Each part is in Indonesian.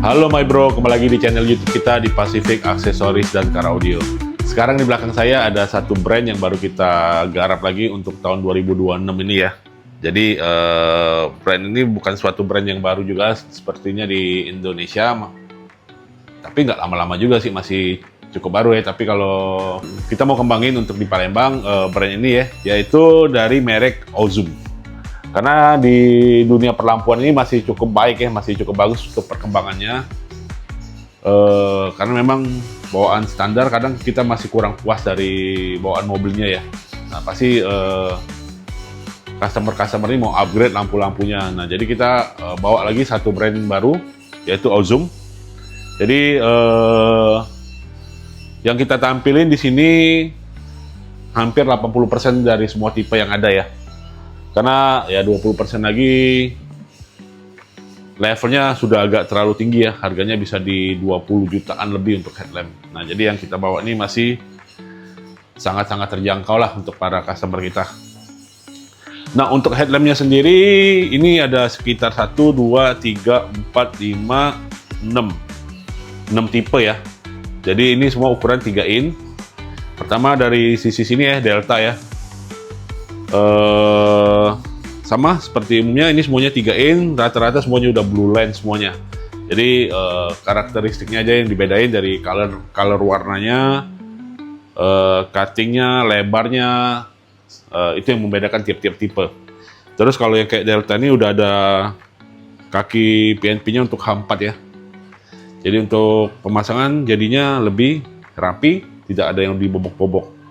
Halo my bro, kembali lagi di channel YouTube kita di Pacific Accessories dan Car Audio. Sekarang di belakang saya ada satu brand yang baru kita garap lagi untuk tahun 2026 ini ya. Jadi brand ini bukan suatu brand yang baru juga sepertinya di Indonesia, tapi nggak lama-lama juga sih, masih cukup baru ya. Tapi kalau kita mau kembangin untuk di Palembang, brand ini ya, yaitu dari merek Ozum. Karena di dunia perlampuan ini masih cukup baik ya, masih cukup bagus untuk perkembangannya. Karena memang bawaan standar kadang kita masih kurang puas dari bawaan mobilnya ya. Nah pasti customer ini mau upgrade lampu-lampunya. Nah jadi kita bawa lagi satu brand baru, yaitu Ozum. Jadi yang kita tampilin di sini hampir 80% dari semua tipe yang ada ya. Karena ya 20% lagi levelnya sudah agak terlalu tinggi ya, harganya bisa di 20 jutaan lebih untuk headlamp. Nah jadi yang kita bawa ini masih sangat-sangat terjangkau lah untuk para customer kita. Nah untuk headlampnya sendiri ini ada sekitar 1, 2, 3, 4, 5, 6 tipe ya. Jadi ini semua ukuran 3 in. Pertama dari sisi sini ya, Delta ya. Sama seperti umumnya, ini semuanya 3 in, rata-rata semuanya udah blue line semuanya. Jadi karakteristiknya aja yang dibedain dari color warnanya, cuttingnya, lebarnya, itu yang membedakan tiap-tiap tipe. Terus kalau yang kayak Delta ini udah ada kaki PNP-nya untuk H4 ya. Jadi untuk pemasangan jadinya lebih rapi, tidak ada yang dibobok-bobok.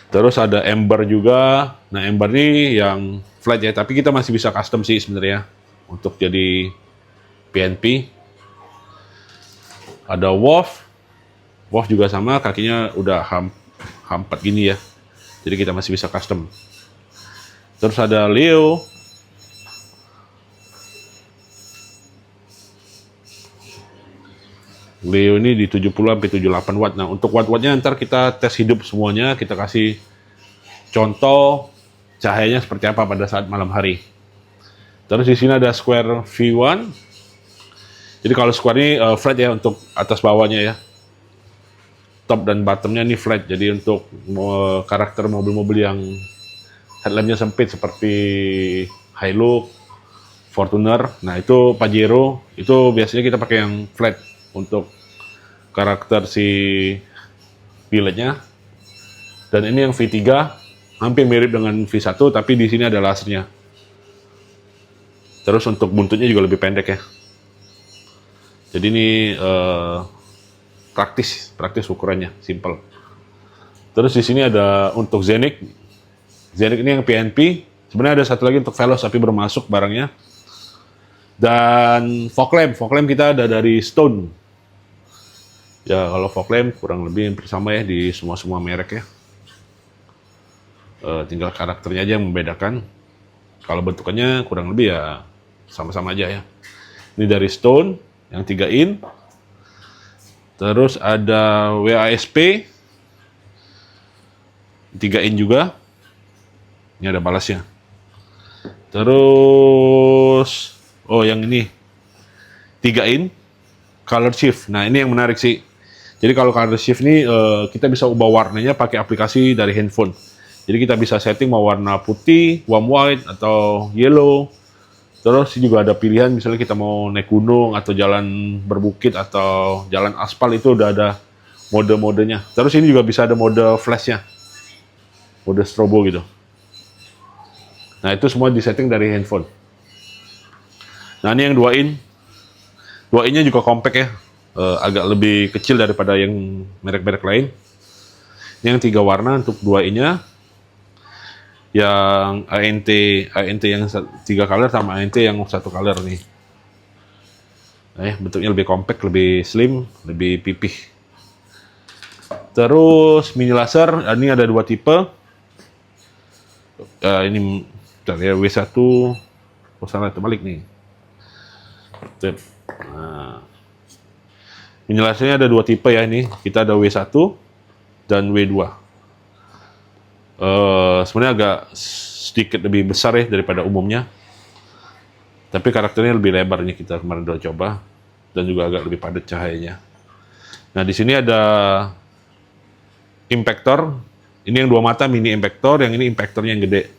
Terus ada ember juga. Nah ember ini yang flat ya, tapi kita masih bisa custom sih sebenarnya untuk jadi PNP. Ada WOF juga sama, kakinya udah H4 gini ya. Jadi kita masih bisa custom. Terus ada Leo. Leo ini di 70 sampai 78 watt. Nah, untuk watt-wattnya ntar kita tes hidup semuanya, kita kasih contoh cahayanya seperti apa pada saat malam hari. Terus di sini ada square V1. Jadi kalau square ini flat ya untuk atas bawahnya ya. Top dan bottomnya ini flat. Jadi untuk karakter mobil-mobil yang headlampnya sempit seperti Hilux, Fortuner, nah itu Pajero, itu biasanya kita pakai yang flat untuk karakter si pilotnya. Dan ini yang V3 hampir mirip dengan V1 tapi di sini ada lasernya. Terus untuk buntutnya juga lebih pendek ya. Jadi ini praktis ukurannya, simple. Terus di sini ada untuk Xenic. Xenic ini yang PNP. Sebenarnya ada satu lagi untuk Veloz tapi belum masuk barangnya. Dan fog lamp kita ada dari Stone. Ya kalau fog lamp kurang lebih sama ya di semua merek ya. Tinggal karakternya aja yang membedakan. Kalau bentukannya kurang lebih ya sama-sama aja ya. Ini dari Stone yang 3 in. Terus ada WASP 3 in juga. Ini ada balasnya. Terus yang ini 3 in color shift. Nah ini yang menarik sih. Jadi kalau color shift ini kita bisa ubah warnanya pakai aplikasi dari handphone. Jadi kita bisa setting mau warna putih, warm white, atau yellow. Terus juga ada pilihan misalnya kita mau naik gunung atau jalan berbukit atau jalan aspal, itu udah ada mode-modenya. Terus ini juga bisa ada mode flashnya, mode strobo gitu. Nah itu semua disetting dari handphone. Nah ini yang 2 in. 2 in-nya juga compact ya. Agak lebih kecil daripada yang merek-merek lain. Ini yang 3 warna untuk 2 in-nya. Yang ANT yang 3 color sama ANT yang 1 color nih. Bentuknya lebih compact, lebih slim, lebih pipih. Terus mini laser, ini ada 2 tipe. Ini bentar ya, W1. Salah terbalik nih. Nah, mini lasernya ada 2 tipe ya ini. Kita ada W1 dan W2. Sebenarnya agak sedikit lebih besar ya daripada umumnya. Tapi karakternya lebih lebar nih, kita kemarin udah coba, dan juga agak lebih padat cahayanya. Nah, di sini ada impactor. Ini yang 2 mata mini impactor, yang ini impactornya yang gede.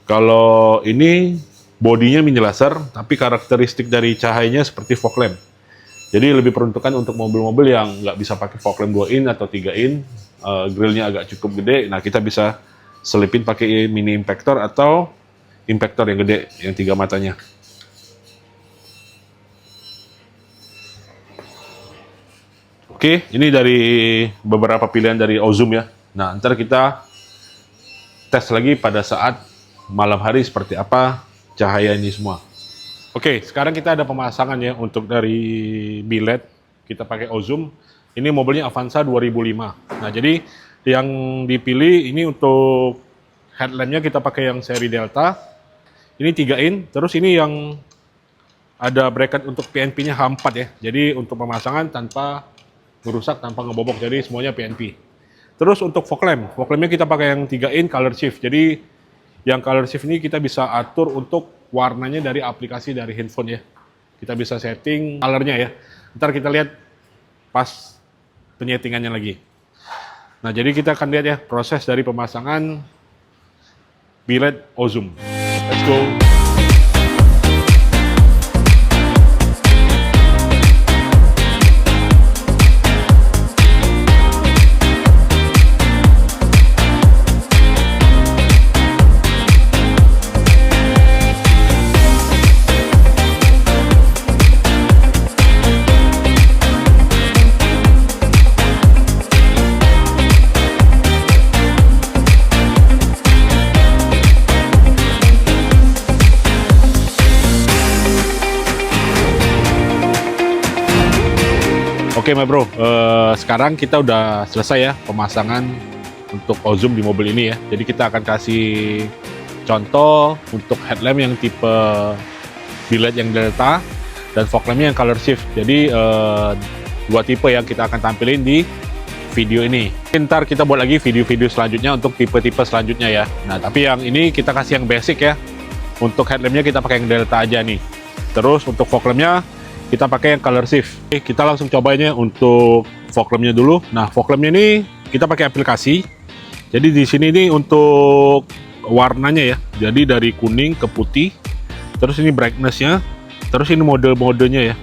Kalau ini bodinya mini laser, tapi karakteristik dari cahayanya seperti fog lamp. Jadi lebih peruntukan untuk mobil-mobil yang nggak bisa pakai fog lamp 2 in atau 3 in, grillnya agak cukup gede. Nah, kita bisa selipin pakai mini impactor atau impactor yang gede, yang 3 matanya. Oke, ini dari beberapa pilihan dari Ozum ya. Nah, ntar kita tes lagi pada saat malam hari seperti apa cahaya ini semua. Oke, sekarang kita ada pemasangan ya untuk dari bilet. Kita pakai Ozum. Ini mobilnya Avanza 2005. Nah, jadi yang dipilih ini untuk headlampnya kita pakai yang seri Delta. Ini 3 in, terus ini yang ada bracket untuk PNP-nya H4 ya. Jadi untuk pemasangan tanpa merusak, tanpa ngebobok, jadi semuanya PNP. Terus untuk fog lampnya kita pakai yang 3 in color shift. Jadi yang color shift ini kita bisa atur untuk warnanya dari aplikasi dari handphone ya. Kita bisa setting colornya ya. Ntar kita lihat pas penyetingannya lagi. Nah, jadi kita akan lihat ya proses dari pemasangan bilet Ozum. Let's go. Oke, my bro, sekarang kita udah selesai ya pemasangan untuk Ozum di mobil ini ya. Jadi kita akan kasih contoh untuk headlamp yang tipe bilet yang Delta dan fog lampnya yang color shift. Jadi 2 tipe yang kita akan tampilin di video ini. Ntar kita buat lagi video-video selanjutnya untuk tipe-tipe selanjutnya ya. Nah, tapi yang ini kita kasih yang basic ya. Untuk headlampnya kita pakai yang Delta aja nih. Terus untuk fog lampnya kita pakai yang color shift. Oke, kita langsung cobainnya untuk fog lampnya dulu. Nah, fog lampnya ini kita pakai aplikasi. Jadi di sini ini untuk warnanya ya. Jadi dari kuning ke putih. Terus ini brightness-nya. Terus ini mode-modenya ya.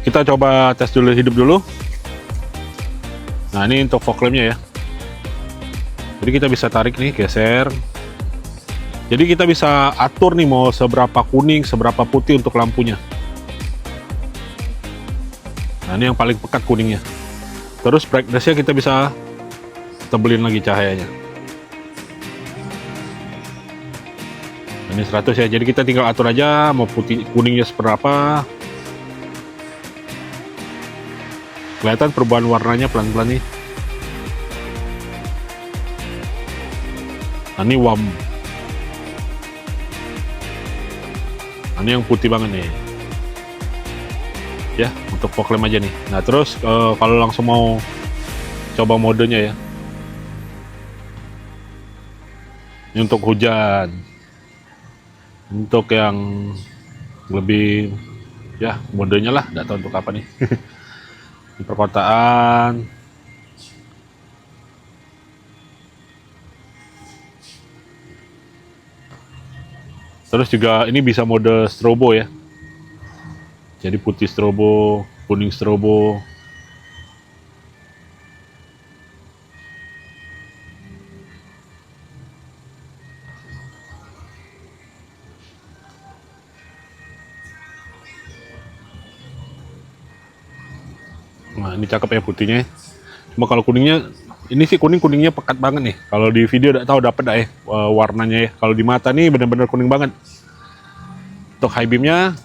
Kita coba tes dulu hidup dulu. Nah, ini untuk fog lampnya ya. Jadi kita bisa tarik nih, geser. Jadi kita bisa atur nih mau seberapa kuning, seberapa putih untuk lampunya. Nah, ini yang paling pekat kuningnya. Terus brightness-nya kita bisa tebelin lagi cahayanya. Ini 100 ya, jadi kita tinggal atur aja mau putih kuningnya seberapa. Kelihatan perubahan warnanya pelan-pelan nih. Nah, ini warm. Nah, ini yang putih banget nih. Ya, untuk fog lamp aja nih. Nah, terus kalau langsung mau coba modenya ya. Ini untuk hujan. Untuk yang lebih ya modenya lah, nggak tahu untuk apa nih. Di perkotaan. Terus juga ini bisa mode strobo ya. Jadi putih strobo, kuning strobo. Nah, ini cakep ya putihnya. Cuma kalau kuningnya, ini sih kuningnya pekat banget nih. Kalau di video udah tahu dapet dah ya warnanya ya. Kalau di mata nih bener-bener kuning banget. Untuk high beamnya,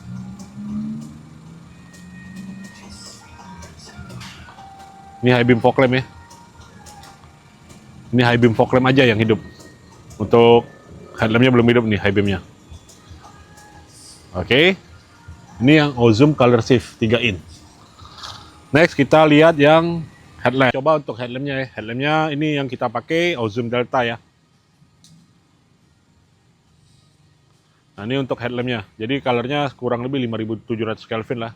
ini high beam fog lamp ya. Ini high beam fog lamp aja yang hidup. Untuk headlampnya belum hidup nih high beamnya. Oke. Ini yang Ozum color shift 3 in. Next kita lihat yang headlamp. Coba untuk headlampnya ya. Headlampnya ini yang kita pakai Ozum Delta ya. Nah, ini untuk headlampnya. Jadi colornya kurang lebih 5700 Kelvin lah.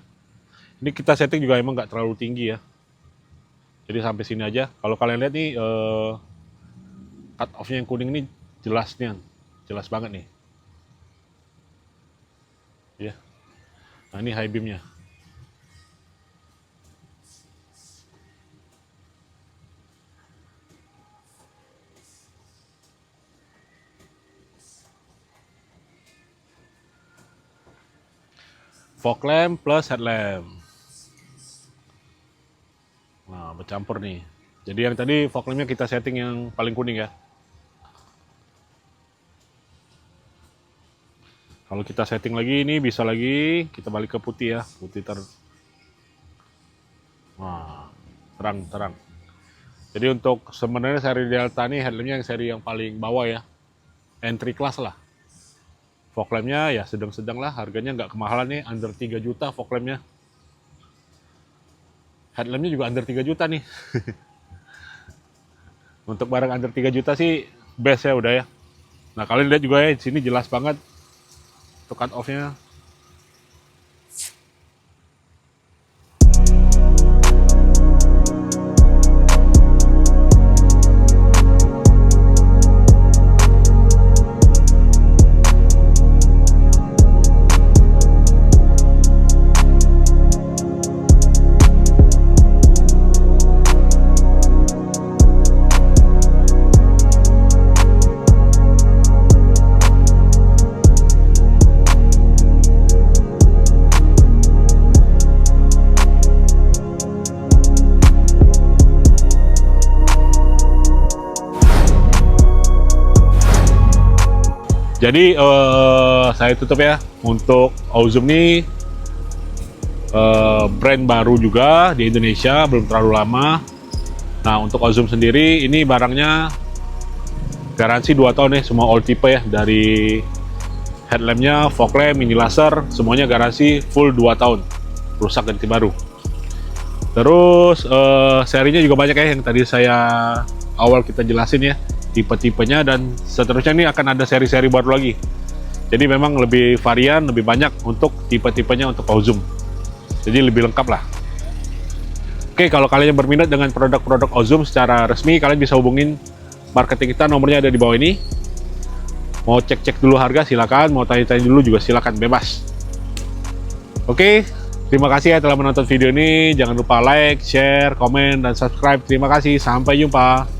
Ini kita setting juga emang nggak terlalu tinggi ya. Jadi sampai sini aja. Kalau kalian lihat nih, cut off-nya yang kuning ini jelas nih, jelas banget nih. Ya. Nah, ini high beam-nya. Fog lamp plus headlamp. Nah, bercampur nih. Jadi yang tadi fog lampnya kita setting yang paling kuning ya. Kalau kita setting lagi ini bisa lagi kita balik ke putih ya, putih Wah, terang. Jadi untuk sebenarnya seri Delta ini headlampnya yang seri yang paling bawah ya, entry class lah. Fog lampnya ya sedang-sedang lah, harganya nggak kemahalan nih, under 3 juta fog lampnya. Headlampnya juga under 3 juta nih. Untuk barang under 3 juta sih best ya udah ya. Nah kalian lihat juga ya, di sini jelas banget untuk cut off-nya. Jadi saya tutup ya untuk Ozum ini brand baru juga di Indonesia, belum terlalu lama. Nah untuk Ozum sendiri ini barangnya garansi 2 tahun ya, semua all tipe ya, dari headlampnya, fog lamp, mini laser, semuanya garansi full 2 tahun, rusak ganti baru. Terus serinya juga banyak ya yang tadi saya awal kita jelasin ya, tipe-tipenya, dan seterusnya ini akan ada seri-seri baru lagi. Jadi memang lebih varian, lebih banyak untuk tipe-tipenya untuk Ozum. Jadi lebih lengkap lah. Oke, kalau kalian yang berminat dengan produk-produk Ozum secara resmi, kalian bisa hubungin marketing kita, nomornya ada di bawah ini. Mau cek-cek dulu harga silakan, mau tanya-tanya dulu juga silakan, bebas. Oke, terima kasih ya telah menonton video ini. Jangan lupa like, share, komen, dan subscribe. Terima kasih, sampai jumpa.